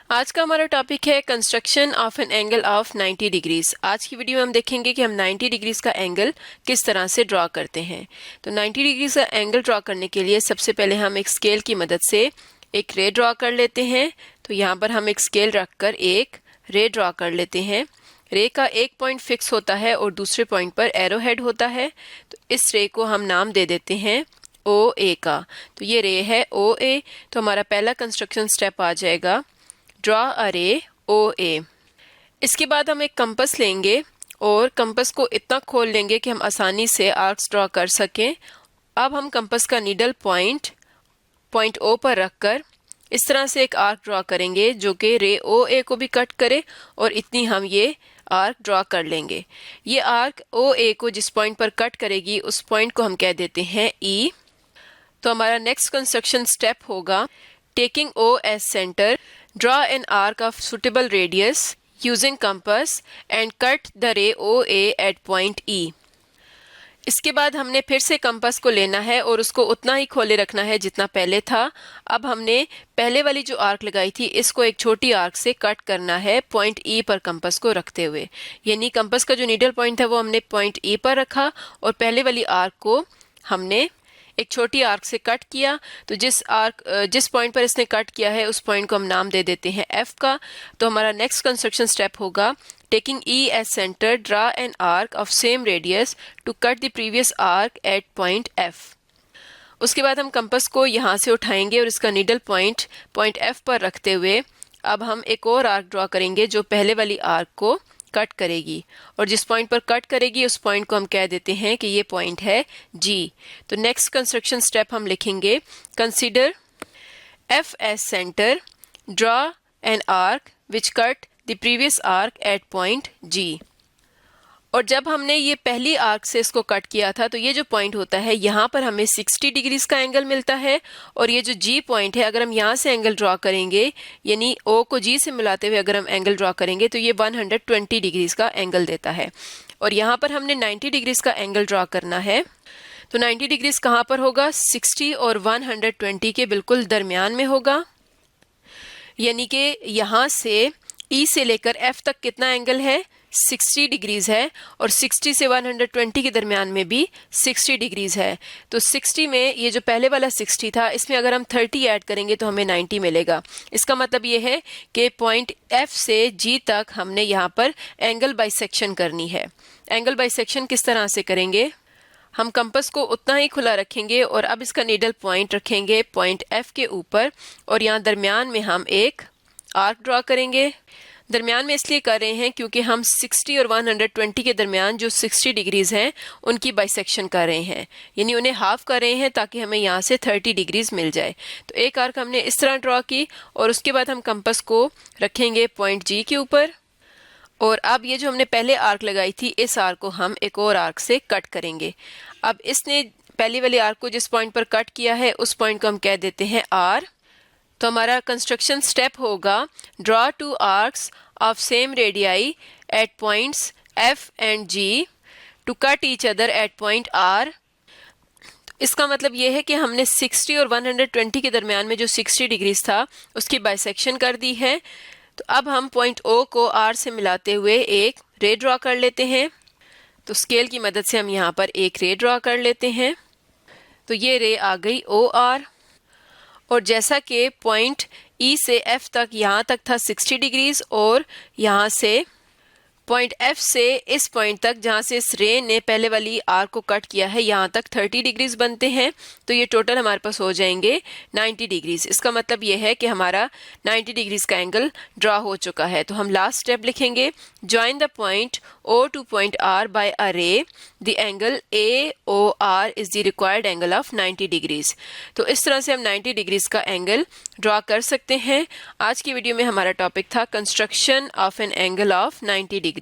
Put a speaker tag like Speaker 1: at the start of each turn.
Speaker 1: आज का हमारा टॉपिक है construction of an angle of 90 degrees. आज की वीडियो में हम देखेंगे कि हम 90 डिग्रीज का एंगल किस तरह से ड्रॉ करते हैं। तो 90 डिग्रीज का एंगल ड्रॉ करने के लिए सबसे पहले हम एक स्केल की मदद से एक रे ड्रॉ कर लेते हैं। तो यहाँ पर हम एक स्केल रखकर एक रे ड्रॉ कर लेते हैं। रे का एक पॉइंट फिक्स होता है और दूसरे पॉइंट पर एरो हेड होता है। तो इस रे को हम नाम दे देते हैं ओ ए का। तो ये रे है ओ ए। तो हमारा पहला कंस्ट्रक्शन स्टेप आ जाएगा, ड्रॉ अ रे ओ ए। इसके बाद हम एक कंपस लेंगे और कंपस को इतना खोल लेंगे कि हम आसानी से आर्क्स ड्रॉ कर सकें। अब हम कंपस का नीडल पॉइंट ओ पर रखकर इस तरह से एक आर्क ड्रॉ करेंगे जो कि रे ओ ए को भी कट करे और इतनी हम ये आर्क ड्रॉ कर लेंगे। ये आर्क ओ ए को जिस पॉइंट पर कट करेगी उस पॉइंट को हम कह देते हैं ई। तो हमारा नेक्स्ट कंस्ट्रक्शन स्टेप होगा, taking O as centre, draw an arc of suitable radius using compass and cut the ray OA at point E। इसके बाद हमने फिर से कंपास को लेना है और उसको उतना ही खोले रखना है जितना पहले था। अब हमने पहले वाली जो आर्क लगाई थी इसको एक छोटी आर्क से कट करना है पॉइंट ई पर कंपास को रखते हुए। यानी कंपास का जो नीडल पॉइंट है वो हमने पॉइंट ई पर रखा और पहले वाली आर्क को हमने एक छोटी आर्क से कट किया। तो जिस पॉइंट पर इसने कट किया है उस पॉइंट को हम नाम दे देते हैं एफ का। तो हमारा नेक्स्ट कंस्ट्रक्शन स्टेप होगा, taking E as centre, draw an arc of same radius to cut the previous arc at point F. उसके बाद हम कंपास को यहाँ से उठाएंगे और इसका नीडल पॉइंट एफ पर रखते हुए अब हम एक और आर्क ड्रॉ करेंगे जो पहले वाली आर्क को कट करेगी और जिस पॉइंट पर कट करेगी उस पॉइंट को हम कह देते हैं कि ये पॉइंट है जी। तो नेक्स्ट कंस्ट्रक्शन स्टेप हम लिखेंगे, consider F as centre, draw an arc which cut the previous arc at point G. और जब हमने ये पहली आर्क से इसको कट किया था तो ये जो पॉइंट होता है यहाँ पर हमें 60 डिग्रीज का एंगल मिलता है और ये जो जी पॉइंट है अगर हम यहाँ से एंगल ड्रॉ करेंगे यानी ओ को जी से मिलाते हुए अगर हम एंगल ड्रॉ करेंगे तो ये 120 डिग्रीज का एंगल देता है। और यहाँ पर हमने 90 डिग्रीज का एंगल ड्रॉ करना है। तो 90 डिग्रीज कहाँ पर होगा, 60 और 120 के बिल्कुल दरमियान में होगा। यानी कि यहाँ से ई से लेकर एफ तक कितना एंगल है, 60 डिग्रीज है और 60 से 120 के दरमियान में भी 60 डिग्रीज है। तो 60 में ये जो पहले वाला 60 था इसमें अगर हम 30 ऐड करेंगे तो हमें 90 मिलेगा। इसका मतलब ये है कि पॉइंट एफ से जी तक हमने यहाँ पर एंगल बाइसेक्शन करनी है। एंगल बाइसेक्शन किस तरह से करेंगे, हम कंपास को उतना ही खुला रखेंगे और अब इसका नीडल पॉइंट रखेंगे पॉइंट एफ के ऊपर और यहाँ दरमियान में हम एक आर्क ड्रॉ करेंगे। दरमियान में इसलिए कर रहे हैं क्योंकि हम 60 और 120 के दरमियान जो 60 डिग्रीज हैं उनकी बाइसेक्शन कर रहे हैं, यानी उन्हें हाफ कर रहे हैं ताकि हमें यहाँ से 30 डिग्रीज मिल जाए। तो एक आर्क हमने इस तरह ड्रॉ की और उसके बाद हम कंपास को रखेंगे पॉइंट जी के ऊपर और अब ये जो हमने पहले आर्क लगाई थी इस आर्क को हम एक और आर्क से कट करेंगे। अब इसने पहली वाली आर्क को जिस पॉइंट पर कट किया है उस पॉइंट को हम कह देते हैं आर। तो हमारा कंस्ट्रक्शन स्टेप होगा, draw two arcs of same radii at points F and G to cut each other at point R. इसका मतलब ये है कि हमने 60 और 120 के दरमियान में जो 60 डिग्रीज था उसकी बाइसेक्शन कर दी है। तो अब हम पॉइंट ओ को आर से मिलाते हुए एक रे ड्रॉ कर लेते हैं। तो स्केल की मदद से हम यहाँ पर एक रे ड्रॉ कर लेते हैं। तो ये रे आ गई ओ आर और जैसा कि पॉइंट ई से एफ तक यहाँ तक था 60 डिग्रीज और यहाँ से पॉइंट एफ से इस पॉइंट तक जहाँ से इस रे ने पहले वाली आर्क को कट किया है यहाँ तक 30 डिग्रीज बनते हैं। तो ये टोटल हमारे पास हो जाएंगे 90 डिग्रीज। इसका मतलब ये है कि हमारा 90 डिग्रीज का एंगल ड्रॉ हो चुका है। तो हम लास्ट स्टेप लिखेंगे, join the point O to point R by a ray, the angle A O R is the required angle of 90 degrees. तो इस तरह से हम 90 डिग्रीज का एंगल ड्रॉ कर सकते हैं। आज की वीडियो में हमारा टॉपिक था construction of an angle of 90 degrees.